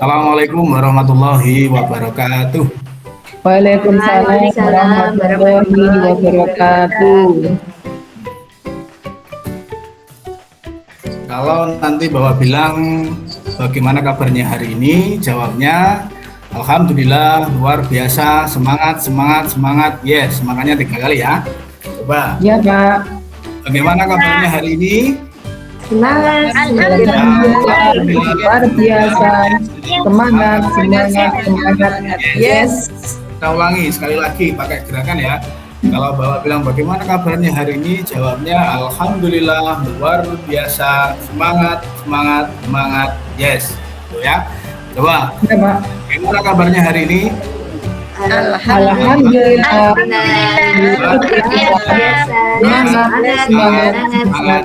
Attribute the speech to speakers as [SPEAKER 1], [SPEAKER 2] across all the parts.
[SPEAKER 1] Assalamualaikum warahmatullahi wabarakatuh.
[SPEAKER 2] Waalaikumsalam
[SPEAKER 3] Waalaikumsalam
[SPEAKER 2] warahmatullahi
[SPEAKER 3] warahmatullahi
[SPEAKER 2] wabarakatuh.
[SPEAKER 3] wabarakatuh.
[SPEAKER 1] Kalau nanti Bapak bilang bagaimana kabarnya hari ini, jawabnya Alhamdulillah luar biasa, semangat, semangat, semangat. Yes, semangatnya 3 kali ya. Coba,
[SPEAKER 2] Ya Pak.
[SPEAKER 1] bagaimana kabarnya hari ini?
[SPEAKER 3] Semangat,
[SPEAKER 2] Alhamdulillah luar biasa. Semangat, semangat, semangat. Yes.
[SPEAKER 1] Kita ulangi sekali lagi pakai gerakan ya. Kalau Bapak bilang bagaimana kabarnya hari ini, jawabnya Alhamdulillah luar biasa, semangat, semangat, semangat. Yes, gitu ya. Coba,
[SPEAKER 2] Ya Pak.
[SPEAKER 1] bagaimana kabarnya hari ini?
[SPEAKER 2] Alhamdulillah.
[SPEAKER 3] luar biasa. Semangat.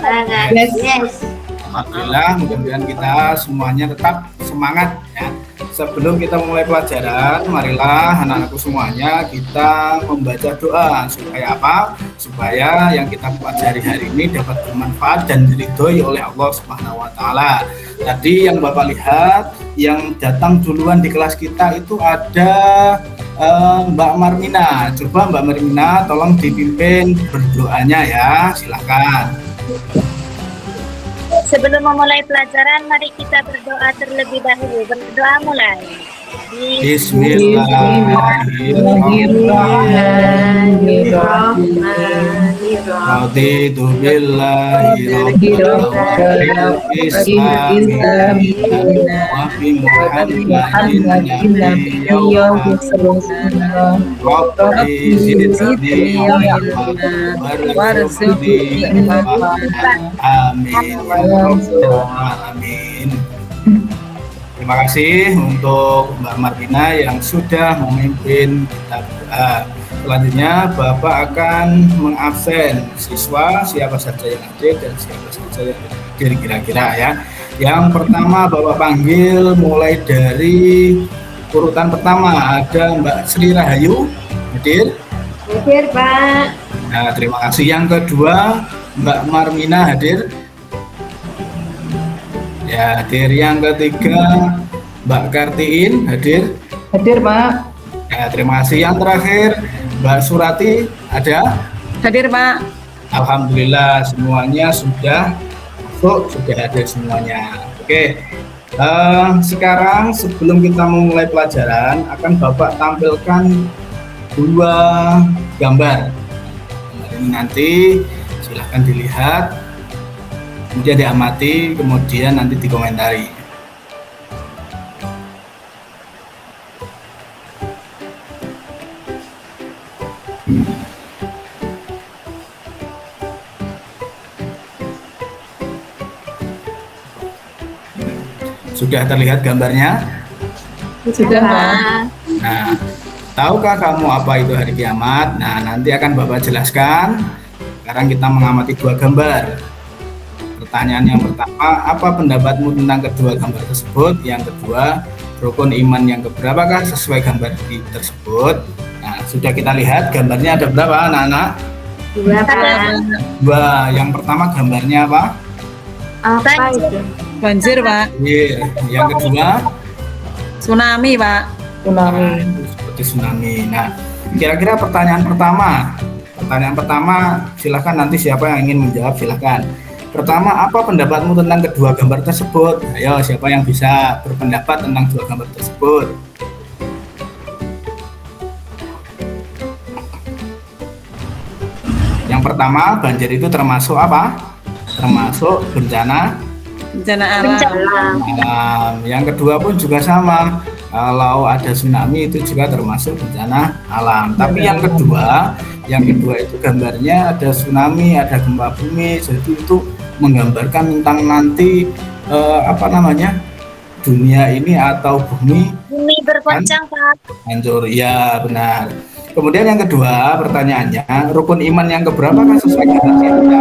[SPEAKER 3] Yes.
[SPEAKER 1] Alhamdulillah, mudah-mudahan kita semuanya tetap semangat ya. Sebelum kita mulai pelajaran, marilah anak-anakku semuanya kita membaca doa supaya apa? Supaya yang kita pelajari hari ini dapat bermanfaat dan diridhoi oleh Allah Subhanahu wa taala. Tadi yang Bapak lihat, yang datang duluan di kelas kita itu ada Mbak Marmina. Coba Mbak Marmina tolong dipimpin berdoanya ya, silakan.
[SPEAKER 4] Sebelum memulai pelajaran, mari kita berdoa terlebih dahulu. Berdoa mulai.
[SPEAKER 1] Raditu billahi rabbil islami wa bi Muhammadin nabiyyan Rabbi zidni warzuqni amin amin. Terima kasih untuk Mbak Martina yang sudah memimpin kita doa. Selanjutnya Bapak akan mengabsen siswa siapa saja yang hadir dan siapa saja yang hadir kira-kira ya. Yang pertama Bapak panggil mulai dari urutan pertama ada Mbak Sri Rahayu hadir.
[SPEAKER 3] Hadir, Pak.
[SPEAKER 1] Nah, terima kasih. Yang kedua Mbak Marmina hadir. Ya, hadir. Yang ketiga Mbak Kartiin hadir.
[SPEAKER 2] Hadir Pak.
[SPEAKER 1] Ya, terima kasih. Yang terakhir Mbak Surati ada.
[SPEAKER 2] Hadir Pak.
[SPEAKER 1] Alhamdulillah semuanya sudah masuk, sudah hadir semuanya. Oke. Sekarang sebelum kita memulai pelajaran akan Bapak tampilkan 2 gambar. Ini nanti silahkan dilihat, kemudian diamati, kemudian nanti dikomentari. Sudah terlihat gambarnya?
[SPEAKER 2] Sudah Pak.
[SPEAKER 1] Nah, tahukah kamu apa itu hari kiamat? Nah, nanti akan Bapak jelaskan. Sekarang kita mengamati 2 gambar. Pertanyaan yang pertama, apa pendapatmu tentang kedua gambar tersebut? Yang kedua, rukun iman yang keberapakah sesuai gambar tersebut? Nah, sudah kita lihat gambarnya ada berapa anak-anak?
[SPEAKER 3] 2, Pak.
[SPEAKER 1] 2. Yang pertama gambarnya apa?
[SPEAKER 3] Apa itu?
[SPEAKER 2] Banjir Pak.
[SPEAKER 1] Iya. Yang kedua,
[SPEAKER 2] Tsunami Pak. Tsunami.
[SPEAKER 1] seperti tsunami. Nah, kira-kira pertanyaan pertama silakan nanti siapa yang ingin menjawab silakan. Pertama, apa pendapatmu tentang kedua gambar tersebut? Ayo, siapa yang bisa berpendapat tentang 2 gambar tersebut? Yang pertama, banjir itu termasuk apa? Termasuk bencana
[SPEAKER 2] alam.
[SPEAKER 1] alam. Yang kedua pun juga sama. Kalau ada tsunami itu juga termasuk bencana alam. Tapi yang kedua itu gambarnya ada tsunami, ada gempa bumi. Jadi itu menggambarkan tentang nanti dunia ini atau bumi
[SPEAKER 4] bergoncang, Pak.
[SPEAKER 1] hancur. Ya, benar. Kemudian yang kedua pertanyaannya, rukun iman yang keberapa kan sesuai gambar kita?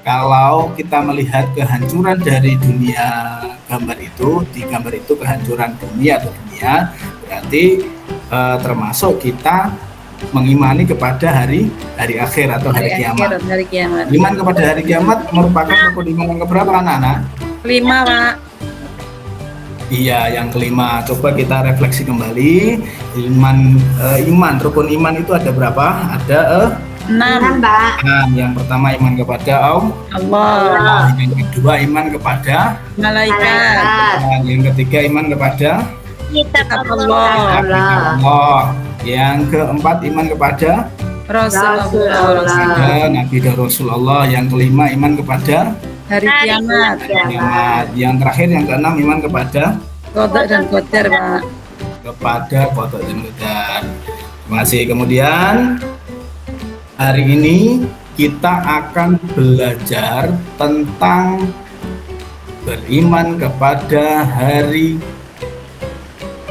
[SPEAKER 1] Kalau kita melihat kehancuran dari dunia di gambar itu kehancuran dunia atau dunia, berarti termasuk kita mengimani kepada hari akhir atau hari kiamat. Iman kepada hari kiamat merupakan rukun iman yang keberapa anak-anak?
[SPEAKER 2] 5 Pak.
[SPEAKER 1] Iya, yang kelima. Coba kita refleksi kembali. Iman, rukun iman itu ada berapa? Ada
[SPEAKER 2] 6.
[SPEAKER 3] Mbak.
[SPEAKER 1] 6. Yang pertama iman kepada
[SPEAKER 2] Allah.
[SPEAKER 1] Yang kedua iman kepada
[SPEAKER 2] Malaikat.
[SPEAKER 1] Dan yang ketiga iman kepada
[SPEAKER 4] Kitab
[SPEAKER 2] Kitab
[SPEAKER 4] Allah.
[SPEAKER 2] Allah.
[SPEAKER 1] Allah. Yang keempat iman kepada
[SPEAKER 2] Rasulullah.
[SPEAKER 1] kepada Nabi dan Rasulullah. Yang kelima iman kepada
[SPEAKER 2] Hari kiamat.
[SPEAKER 1] kiamat. Yang terakhir yang keenam iman kepada
[SPEAKER 2] Qadha dan qadar, Pak.
[SPEAKER 1] qada dan qadar. Terima kasih. Kemudian hari ini kita akan belajar tentang beriman kepada hari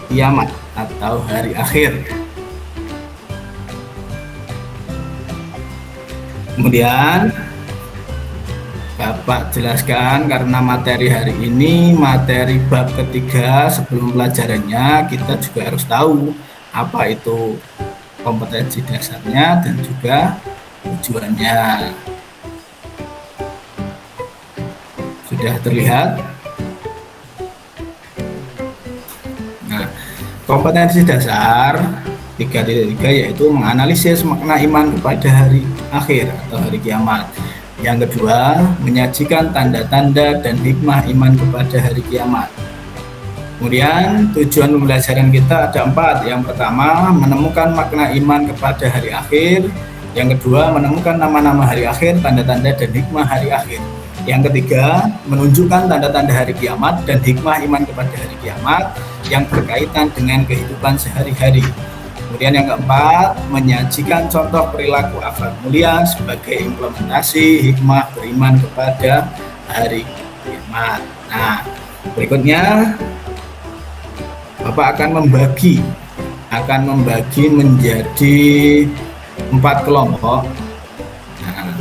[SPEAKER 1] kiamat atau hari akhir. Kemudian Bapak jelaskan karena materi hari ini materi bab ketiga, sebelum pelajarannya kita juga harus tahu apa itu kompetensi dasarnya dan juga tujuannya. Sudah terlihat? Nah, kompetensi dasar 3.3 yaitu menganalisis makna iman kepada hari akhir atau hari kiamat. Yang kedua, menyajikan tanda-tanda dan hikmah iman kepada hari kiamat. Kemudian tujuan pembelajaran kita ada 4. Yang pertama, menemukan makna iman kepada hari akhir. Yang kedua, menemukan nama-nama hari akhir, tanda-tanda dan hikmah hari akhir. Yang ketiga, menunjukkan tanda-tanda hari kiamat dan hikmah iman kepada hari kiamat yang berkaitan dengan kehidupan sehari-hari. Kemudian yang keempat, menyajikan contoh perilaku akhlak mulia sebagai implementasi hikmah beriman kepada hari kiamat. Nah, berikutnya Bapak akan membagi menjadi 4 kelompok. Nah,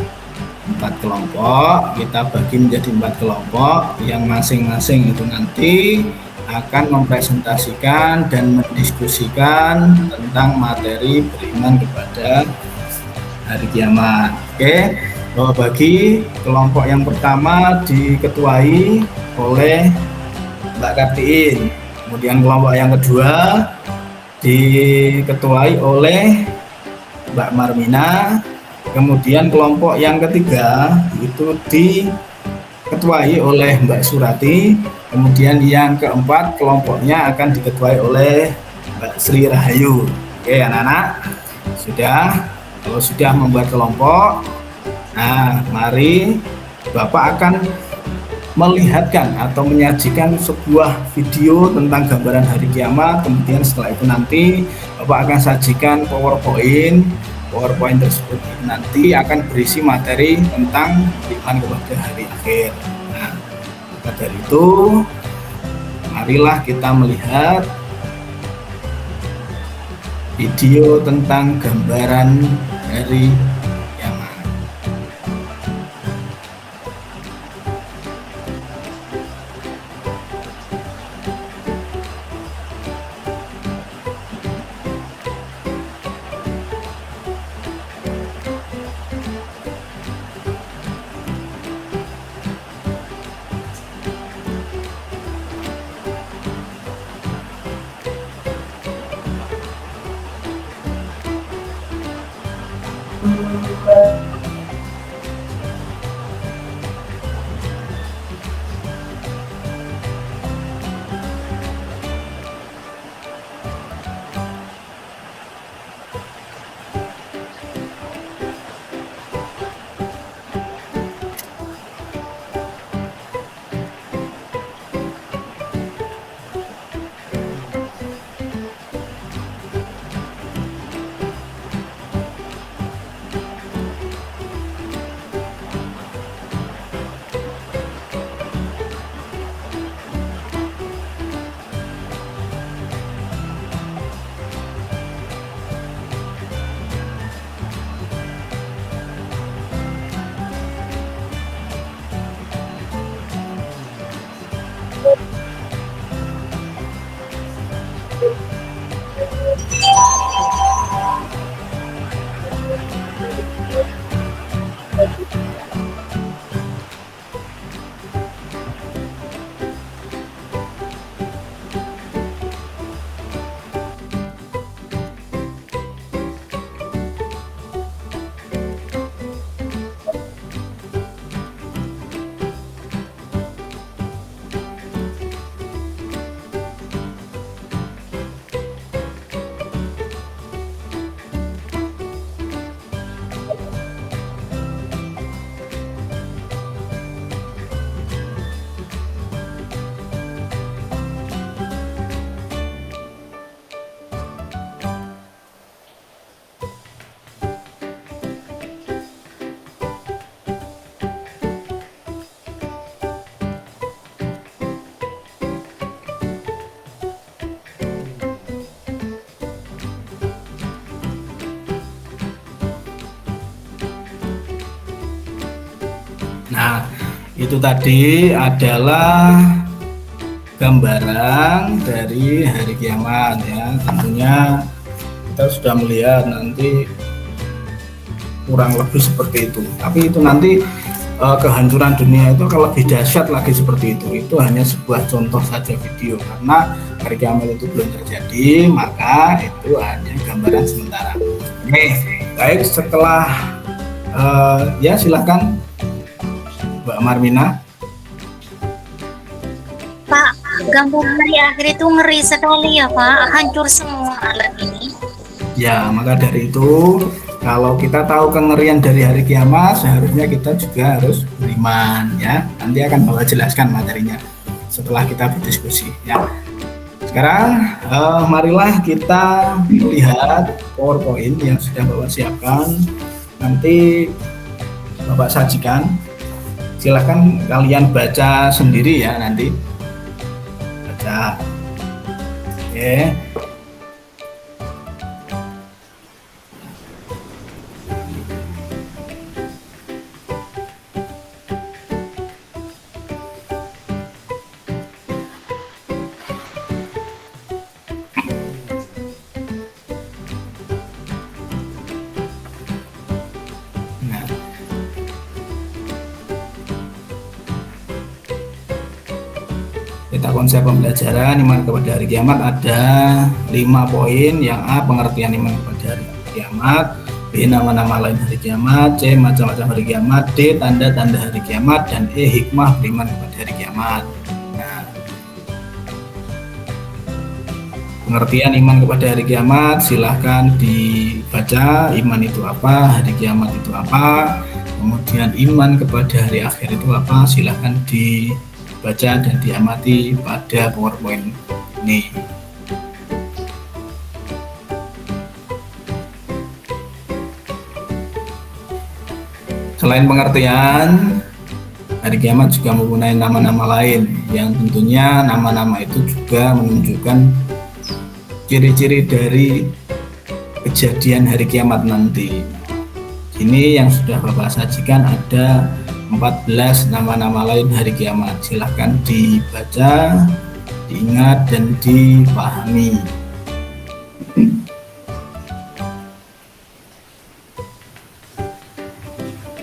[SPEAKER 1] 4 kelompok kita bagi menjadi 4 kelompok yang masing-masing itu nanti akan mempresentasikan dan mendiskusikan tentang materi beriman kepada hari kiamat. Oke, bagi kelompok yang pertama diketuai oleh Mbak Kartiin. Kemudian kelompok yang kedua diketuai oleh Mbak Marmina. Kemudian kelompok yang ketiga itu diketuai oleh Mbak Surati. Kemudian yang keempat kelompoknya akan diketuai oleh Mbak Sri Rahayu. Oke anak-anak, sudah? Kalau sudah membuat kelompok, nah mari Bapak akan melihatkan atau menyajikan sebuah video tentang gambaran hari kiamat. Kemudian setelah itu nanti Bapak akan sajikan PowerPoint tersebut nanti akan berisi materi tentang iman kepada hari akhir. Nah, maka dari itu marilah kita melihat video tentang gambaran hari kiamat. Itu tadi adalah gambaran dari hari kiamat ya. Tentunya kita sudah melihat nanti kurang lebih seperti itu. Tapi itu nanti kehancuran dunia itu akan lebih dahsyat lagi seperti itu. Itu hanya sebuah contoh saja video, karena hari kiamat itu belum terjadi, maka itu hanya gambaran sementara. Oke, baik, setelah ya silahkan Mbak Marmina.
[SPEAKER 4] Pak, gambaran hari akhir itu ngeri sekali ya Pak, hancur semua alat ini.
[SPEAKER 1] Ya, maka dari itu kalau kita tahu kengerian dari hari kiamat, seharusnya kita juga harus beriman ya. Nanti akan Bapak jelaskan materinya setelah kita berdiskusi ya. Sekarang marilah kita melihat PowerPoint yang sudah Bapak siapkan. Nanti Bapak sajikan. Silahkan kalian baca sendiri ya nanti. Baca. Oke. Kita konsep pembelajaran iman kepada hari kiamat ada 5 poin. Yang A, pengertian iman kepada hari kiamat. B, nama-nama lain hari kiamat. C, macam-macam hari kiamat. D, tanda-tanda hari kiamat. Dan E, hikmah beriman kepada hari kiamat. Nah, pengertian iman kepada hari kiamat silahkan dibaca. Iman itu apa, hari kiamat itu apa, kemudian iman kepada hari akhir itu apa, silahkan dibaca dan diamati pada PowerPoint ini. Selain pengertian, hari kiamat juga mempunyai nama-nama lain yang tentunya nama-nama itu juga menunjukkan ciri-ciri dari kejadian hari kiamat nanti. Ini yang sudah Bapak sajikan ada 14 nama-nama lain hari kiamat. Silahkan dibaca, diingat, dan dipahami.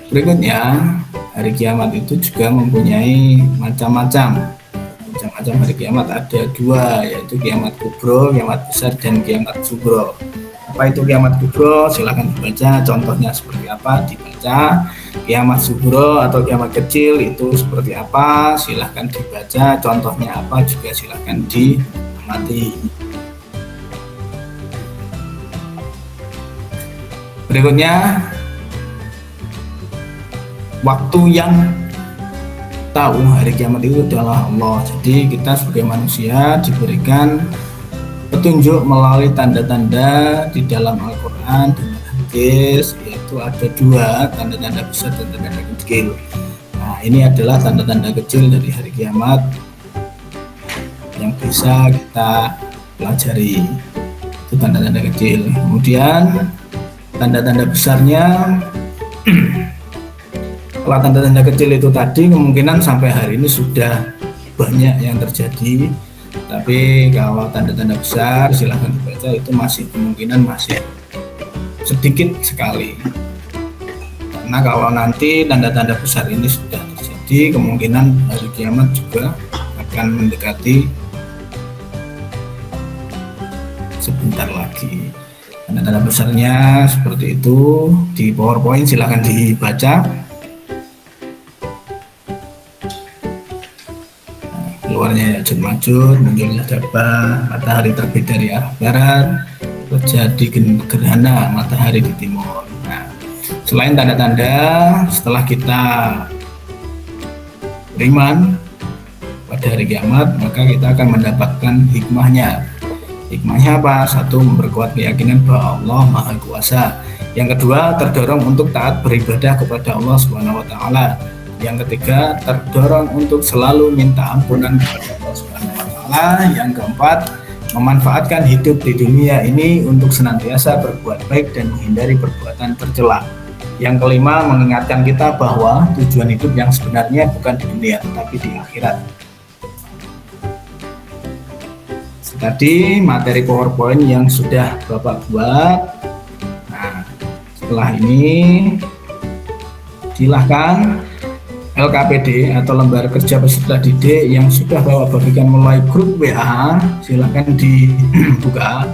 [SPEAKER 1] Berikutnya, hari kiamat itu juga mempunyai macam-macam hari kiamat. Ada 2, yaitu kiamat kubro, kiamat besar, dan kiamat sugro. Apa itu kiamat kubro? Silahkan dibaca, contohnya seperti apa, dibaca. Kiamat sugro atau kiamat kecil itu seperti apa, silahkan dibaca, contohnya apa juga silahkan diamati. Berikutnya, waktu yang tahu hari kiamat itu adalah Allah. Jadi kita sebagai manusia diberikan petunjuk melalui tanda-tanda di dalam Al-Quran dan hadis, yaitu ada 2, tanda-tanda besar dan tanda-tanda kecil. Nah, ini adalah tanda-tanda kecil dari hari kiamat yang bisa kita pelajari. Itu tanda-tanda kecil. Kemudian tanda-tanda besarnya kalau tanda-tanda kecil itu tadi kemungkinan sampai hari ini sudah banyak yang terjadi, tapi kalau tanda-tanda besar silahkan dibaca, itu masih kemungkinan masih sedikit sekali. Karena kalau nanti tanda-tanda besar ini sudah terjadi, kemungkinan hari kiamat juga akan mendekati sebentar lagi. Tanda-tanda besarnya seperti itu di PowerPoint, silahkan dibaca. Keluarnya Ya'juj Ma'juj, munculnya Dabah, matahari terbit dari arah barat, terjadi gerhana matahari di timur. Nah, selain tanda-tanda, setelah kita beriman pada hari kiamat, maka kita akan mendapatkan hikmahnya. Hikmahnya apa? 1, memperkuat keyakinan bahwa Allah Maha Kuasa. Yang kedua, terdorong untuk taat beribadah kepada Allah Subhanahu wa Ta'ala. Yang ketiga, terdorong untuk selalu minta ampunan kepada Allah Subhanahu wa Ta'ala. Yang keempat, memanfaatkan hidup di dunia ini untuk senantiasa berbuat baik dan menghindari perbuatan tercela. Yang kelima, mengingatkan kita bahwa tujuan hidup yang sebenarnya bukan di dunia, tetapi di akhirat. Tadi materi PowerPoint yang sudah Bapak buat. Nah, setelah ini silahkan LKPD atau Lembar Kerja Peserta Didik yang sudah Bapak bagikan mulai grup WA, silahkan dibuka.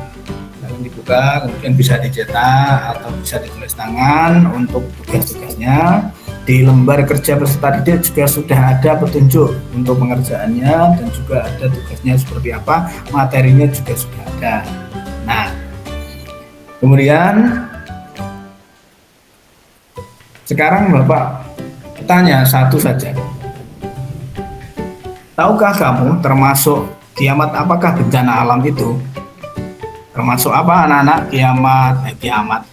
[SPEAKER 1] Kemudian bisa dicetak atau bisa ditulis tangan untuk tugas-tugasnya. Di lembar kerja peserta didik juga sudah ada petunjuk untuk pengerjaannya dan juga ada tugasnya seperti apa, materinya juga sudah ada. Nah, kemudian sekarang Bapak tanya satu saja. Tahukah kamu termasuk kiamat apakah bencana alam itu? Termasuk apa anak-anak? Kiamat.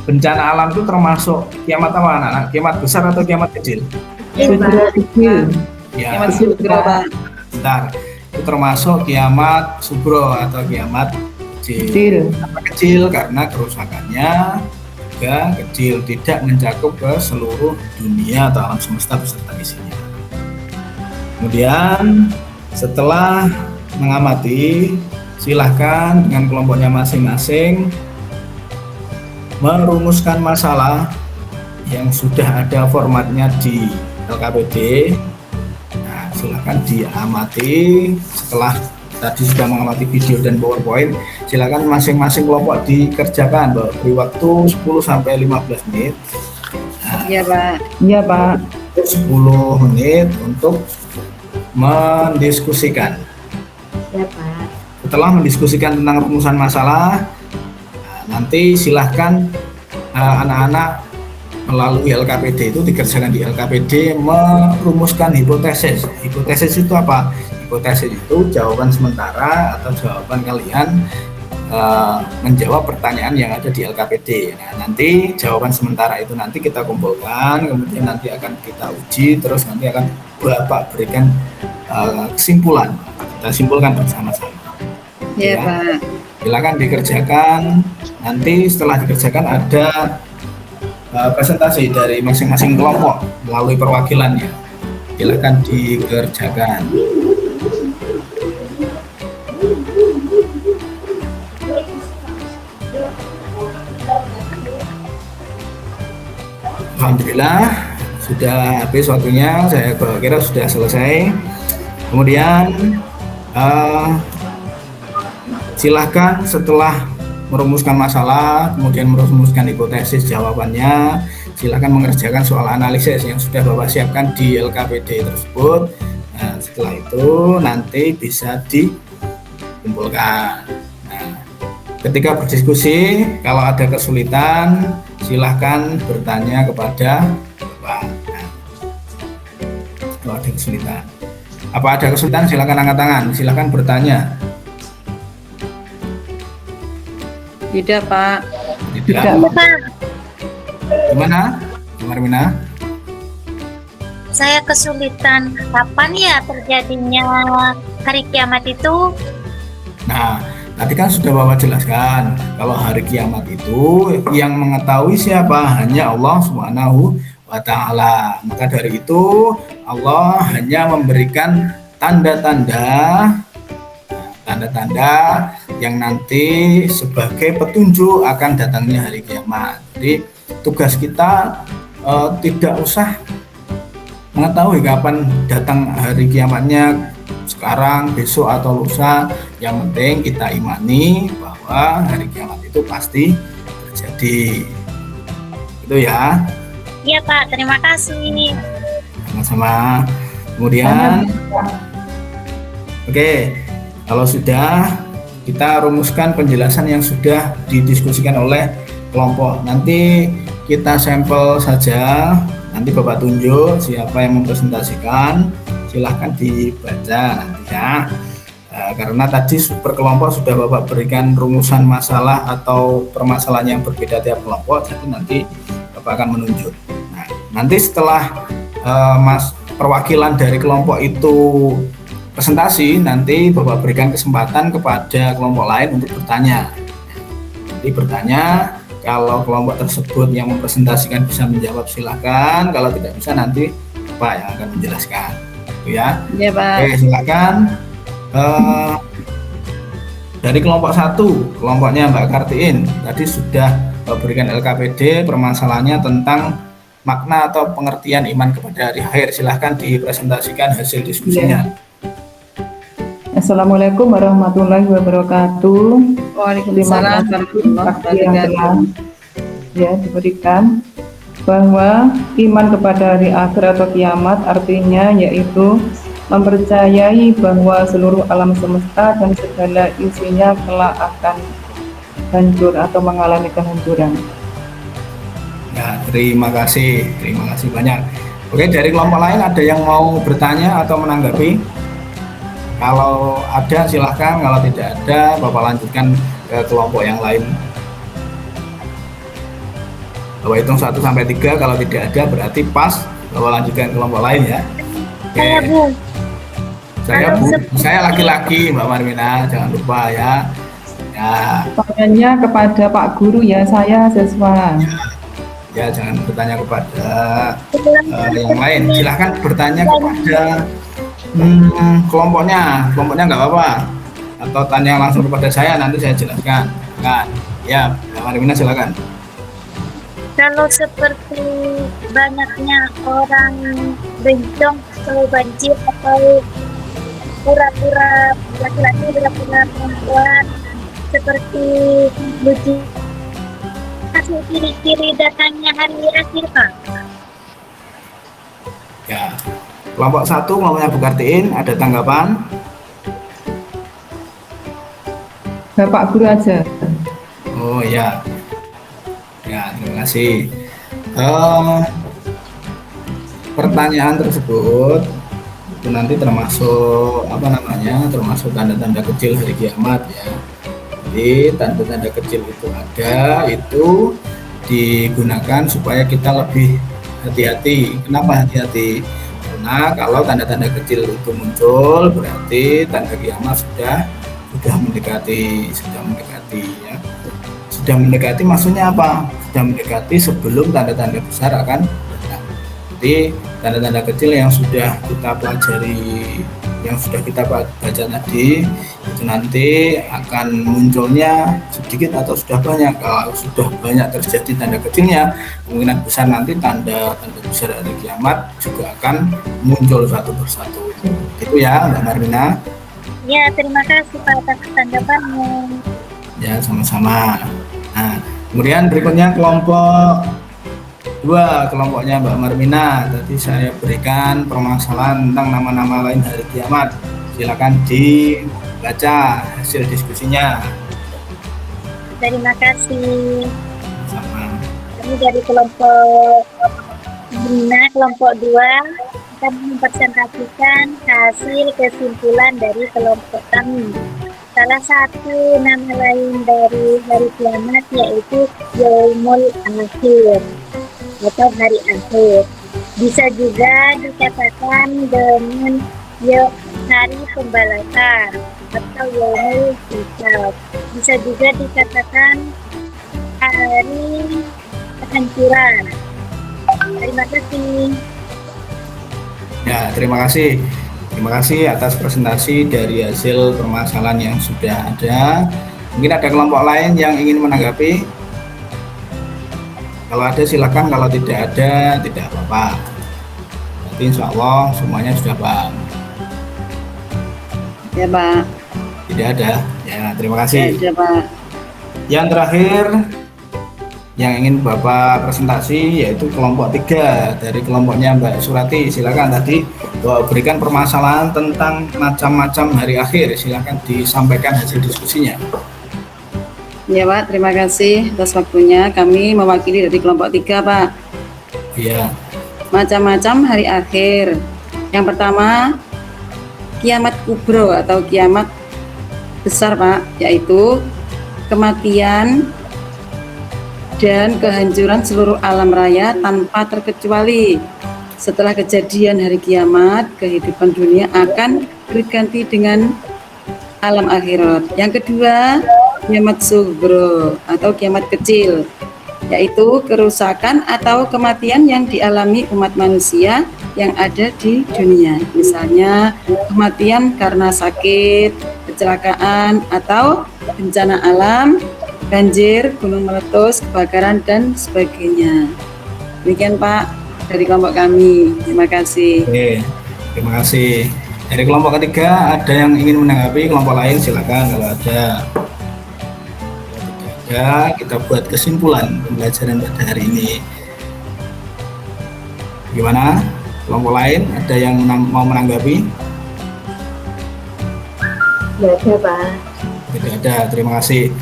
[SPEAKER 1] Bencana alam itu termasuk kiamat apa anak-anak? Kiamat besar atau kiamat kecil?
[SPEAKER 2] Kecil.
[SPEAKER 1] Ya,
[SPEAKER 2] Kiamat subro, Pak.
[SPEAKER 1] bentar. Itu termasuk kiamat subro atau kiamat kecil.
[SPEAKER 2] Kecil.
[SPEAKER 1] Kenapa kecil? Karena kerusakannya juga kecil, tidak mencakup ke seluruh dunia atau alam semesta beserta isinya. Kemudian setelah mengamati, silahkan dengan kelompoknya masing-masing merumuskan masalah yang sudah ada formatnya di LKPD. Nah, silahkan diamati. Setelah tadi sudah mengamati video dan PowerPoint, silahkan masing-masing kelompok dikerjakan. Beri waktu 10-15 menit.
[SPEAKER 2] Iya, Pak. Iya, Pak.
[SPEAKER 1] 10 menit untuk mendiskusikan.
[SPEAKER 3] Ya, Pak.
[SPEAKER 1] Setelah mendiskusikan tentang rumusan masalah, nanti silahkan anak-anak melalui LKPD itu dikerjakan di LKPD merumuskan hipotesis. Hipotesis itu apa? Hipotesis itu jawaban sementara atau jawaban kalian menjawab pertanyaan yang ada di LKPD. Nah, nanti jawaban sementara itu nanti kita kumpulkan, kemudian nanti akan kita uji, terus nanti akan Bapak berikan kesimpulan. Kita simpulkan bersama-sama.
[SPEAKER 2] Iya,
[SPEAKER 1] Ya.
[SPEAKER 2] Pak.
[SPEAKER 1] Silakan dikerjakan. Nanti setelah dikerjakan ada presentasi dari masing-masing kelompok melalui perwakilannya. Silakan dikerjakan. Alhamdulillah sudah habis waktunya. Saya kira sudah selesai. Kemudian silahkan setelah merumuskan masalah, kemudian merumuskan hipotesis jawabannya, silahkan mengerjakan soal analisis yang sudah Bapak siapkan di LKPD tersebut. Nah, setelah itu nanti bisa dikumpulkan. Nah, ketika berdiskusi, kalau ada kesulitan, silahkan bertanya kepada Bapak. Nah, kalau ada kesulitan, apa ada kesulitan, silahkan angkat tangan, silahkan bertanya.
[SPEAKER 2] Tidak, Pak.
[SPEAKER 1] Tidak.
[SPEAKER 4] Pak,
[SPEAKER 1] Gimana? Marmina?
[SPEAKER 4] saya kesulitan. Kapan ya terjadinya hari kiamat itu?
[SPEAKER 1] Nah, tadi kan sudah Bapak jelaskan kalau hari kiamat itu yang mengetahui siapa? Hanya Allah Subhanahu wa Ta'ala. Maka dari itu Allah hanya memberikan tanda-tanda yang nanti sebagai petunjuk akan datangnya hari kiamat. Jadi tugas kita tidak usah mengetahui kapan datang hari kiamatnya, sekarang, besok atau lusa. Yang penting kita imani bahwa hari kiamat itu pasti terjadi. Itu ya.
[SPEAKER 4] Iya Pak, terima kasih.
[SPEAKER 1] Sama-sama. Kemudian oke, kalau sudah, kita rumuskan penjelasan yang sudah didiskusikan oleh kelompok. Nanti kita sampel saja, nanti Bapak tunjuk siapa yang mempresentasikan, silahkan dibaca nanti ya. Karena tadi per kelompok sudah Bapak berikan rumusan masalah atau permasalahan yang berbeda tiap kelompok, jadi nanti Bapak akan menunjuk. Nah, nanti setelah perwakilan dari kelompok itu presentasi, nanti Bapak berikan kesempatan kepada kelompok lain untuk bertanya. Nanti bertanya, Kalau kelompok tersebut yang mempresentasikan bisa menjawab silakan, kalau tidak bisa nanti Pak yang akan menjelaskan. Gitu ya.
[SPEAKER 2] Iya Pak.
[SPEAKER 1] Oke, silakan. Dari kelompok 1, kelompoknya Mbak Kartiin tadi sudah berikan LKPD permasalahannya tentang makna atau pengertian iman kepada hari akhir. Silahkan dipresentasikan hasil diskusinya.
[SPEAKER 5] Assalamualaikum warahmatullahi wabarakatuh.
[SPEAKER 2] Waalaikumsalam warahmatullahi wabarakatuh.
[SPEAKER 5] Ya, diberikan bahwa iman kepada hari akhir atau kiamat artinya yaitu mempercayai bahwa seluruh alam semesta dan segala isinya kelak akan hancur atau mengalami kehancuran.
[SPEAKER 1] Ya, terima kasih banyak. Oke, dari kelompok lain ada yang mau bertanya atau menanggapi? Kalau ada silahkan, kalau tidak ada Bapak lanjutkan ke kelompok yang lain. Bapak hitung 1 sampai 3, kalau tidak ada berarti pas Bapak lanjutkan kelompok lain ya. Oke. Saya laki-laki Mbak Marmina, jangan lupa ya. Ya.
[SPEAKER 5] Pertanyaannya kepada Pak Guru ya, saya siswa.
[SPEAKER 1] Ya, jangan bertanya kepada yang lain. Silahkan bertanya kepada kelompoknya nggak apa-apa, atau tanya langsung kepada saya, nanti saya jelaskan. Kan? Ya, Mbak Marmina silakan.
[SPEAKER 4] Kalau seperti banyaknya orang bencong atau banjir atau pura-pura laki-laki pura-pura perempuan seperti lucu, kasih ciri-ciri datangnya hari akhir Pak.
[SPEAKER 1] Ya. Kelompok 1, kelompoknya Bu Kartiin, ada tanggapan?
[SPEAKER 5] Bapak Guru aja.
[SPEAKER 1] Oh ya. Ya, terima kasih. Pertanyaan tersebut itu nanti termasuk termasuk tanda-tanda kecil hari kiamat ya. Jadi tanda-tanda kecil itu ada, itu digunakan supaya kita lebih hati-hati. Kenapa hati-hati? Karena kalau tanda-tanda kecil itu muncul berarti tanda kiamat sudah mendekati ya. Sudah mendekati maksudnya apa? Sudah mendekati sebelum tanda-tanda besar akan datang. Jadi tanda-tanda kecil yang sudah kita pelajari, yang sudah kita baca tadi, itu nanti akan munculnya sedikit atau sudah banyak. Kalau sudah banyak terjadi tanda kecilnya, kemungkinan besar nanti tanda besar dari kiamat juga akan muncul satu persatu. Itu ya Mbak Marmina.
[SPEAKER 4] Ya, terima kasih Pak atas tanggapannya.
[SPEAKER 1] Ya, sama-sama. Nah, kemudian berikutnya kelompok 2, kelompoknya Mbak Marmina. Tadi saya berikan permasalahan tentang nama-nama lain hari kiamat. Silakan dibaca hasil diskusinya.
[SPEAKER 4] Terima kasih.
[SPEAKER 1] Sama.
[SPEAKER 4] Kami dari kelompok Marmina, kelompok 2 akan mempresentasikan hasil kesimpulan dari kelompok kami. Salah satu nama lain dari hari kiamat yaitu Yaumul Akhir atau hari akhir. Bisa juga dikatakan dengan hari pembalasan atau Yaumul Hisab. Bisa juga dikatakan hari kehancuran. Terima kasih.
[SPEAKER 1] Ya, terima kasih. Terima kasih atas presentasi dari hasil permasalahan yang sudah ada. Mungkin ada kelompok lain yang ingin menanggapi. Kalau ada silakan, kalau tidak ada tidak apa-apa. Nanti insya Allah semuanya sudah paham.
[SPEAKER 2] Ya Pak.
[SPEAKER 1] Tidak ada. Ya, terima kasih.
[SPEAKER 2] Ya Pak.
[SPEAKER 1] Yang terakhir yang ingin Bapak presentasi yaitu kelompok 3 dari kelompoknya Mbak Surati. Silakan, tadi Bapak berikan permasalahan tentang macam-macam hari akhir. Silakan disampaikan hasil diskusinya.
[SPEAKER 2] Ya Pak, terima kasih atas waktunya. Kami mewakili dari kelompok 3 Pak.
[SPEAKER 1] Iya.
[SPEAKER 2] Macam-macam hari akhir. Yang pertama, kiamat kubro atau kiamat besar Pak, yaitu kematian dan kehancuran seluruh alam raya tanpa terkecuali. Setelah kejadian hari kiamat, kehidupan dunia akan berganti dengan alam akhirat. Yang kedua, kiamat sugro atau kiamat kecil, yaitu kerusakan atau kematian yang dialami umat manusia yang ada di dunia. Misalnya kematian karena sakit, kecelakaan, atau bencana alam, banjir, gunung meletus, kebakaran, dan sebagainya. Demikian Pak dari kelompok kami. Terima kasih.
[SPEAKER 1] Oke, terima kasih. Dari kelompok ketiga ada yang ingin menanggapi, kelompok lain silakan kalau ada. Ya, kita buat kesimpulan pembelajaran pada hari ini. Gimana? Kelompok lain ada yang mau menanggapi?
[SPEAKER 3] Tidak ada, Pak.
[SPEAKER 1] Tidak ada, terima kasih.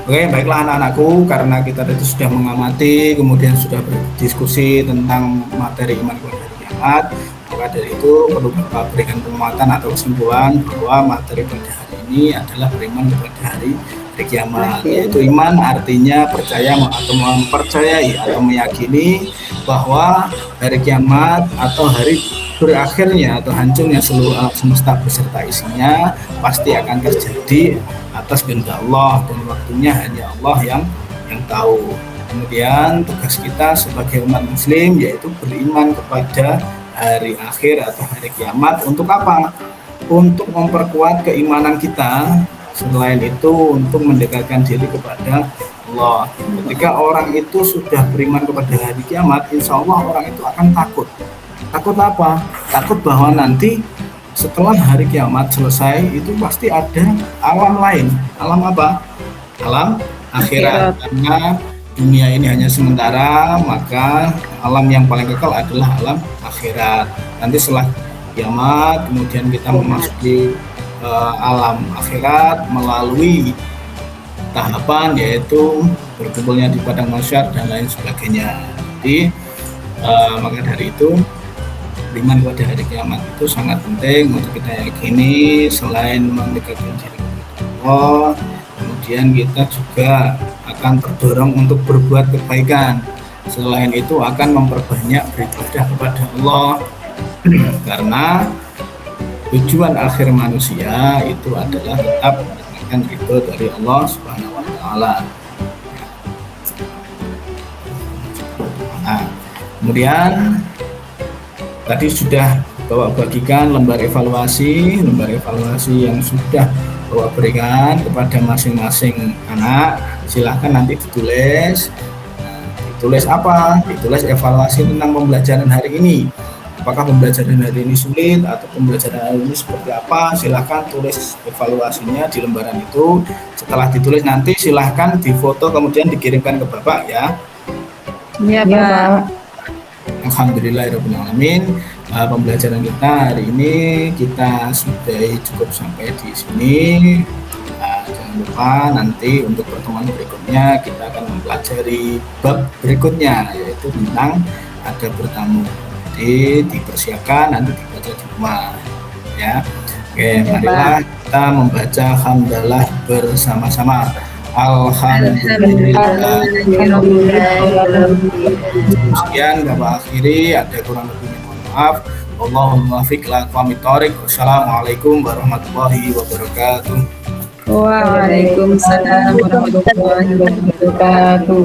[SPEAKER 1] Oke, baiklah anak-anakku, karena kita tadi sudah mengamati, kemudian sudah berdiskusi tentang materi iman kepada hari kiamat, maka dari itu perlu Bapak berikan penguatan atau kesimpulan bahwa materi pada hari ini adalah beriman kepada hari kiamat, yaitu iman artinya percaya atau mempercayai atau meyakini bahwa hari kiamat atau hari berakhirnya atau hancurnya seluruh alam semesta beserta isinya pasti akan terjadi atas kehendak Allah, dan waktunya hanya Allah yang tahu. Kemudian tugas kita sebagai umat muslim yaitu beriman kepada hari akhir atau hari kiamat. Untuk apa? Untuk memperkuat keimanan kita. Selain itu untuk mendekatkan diri kepada Allah. Ketika orang itu sudah beriman kepada hari kiamat, insya Allah orang itu akan takut. Takut apa? Takut bahwa nanti setelah hari kiamat selesai itu pasti ada alam lain. Alam apa? Alam akhirat. Karena dunia ini hanya sementara, maka alam yang paling kekal adalah alam akhirat. Nanti setelah kiamat, kemudian kita memasuki alam akhirat melalui tahapan yaitu berkumpulnya di padang mahsyar dan lain sebagainya. Jadi maka dari itu beriman kepada hari kiamat itu sangat penting untuk kita yakini. Selain mendekatkan diri kepada Allah, kemudian kita juga akan terdorong untuk berbuat kebaikan. Selain itu akan memperbanyak beribadah kepada Allah karena tujuan akhir manusia itu adalah tetap mendapatkan ridho dari Allah Subhanahu wa taala. Nah, kemudian tadi sudah Bapak bagikan lembar evaluasi yang sudah Bapak berikan kepada masing-masing anak. Silahkan nanti ditulis. Ditulis apa? Ditulis evaluasi tentang pembelajaran hari ini. Apakah pembelajaran hari ini sulit atau pembelajaran hari ini seperti apa? Silahkan tulis evaluasinya di lembaran itu. Setelah ditulis nanti silahkan difoto kemudian dikirimkan ke Bapak ya.
[SPEAKER 2] Iya Pak.
[SPEAKER 1] Alhamdulillahirrahmanirrahim. Pembelajaran kita hari ini kita sudah cukup sampai di sini. Jangan lupa nanti untuk pertemuan berikutnya kita akan mempelajari bab berikutnya yaitu tentang ada bertamu. Jadi dipersiapkan nanti dibaca di rumah ya. Oke, marilah kita membaca hamdalah bersama-sama. Alhamdulillah. Sekian Bapak akhiri, ada kurang lebih mohon maaf. Allahumma fiq la aqwamit thoriq. Wassalamualaikum warahmatullahi wabarakatuh.
[SPEAKER 2] Waalaikumsalam warahmatullahi wabarakatuh.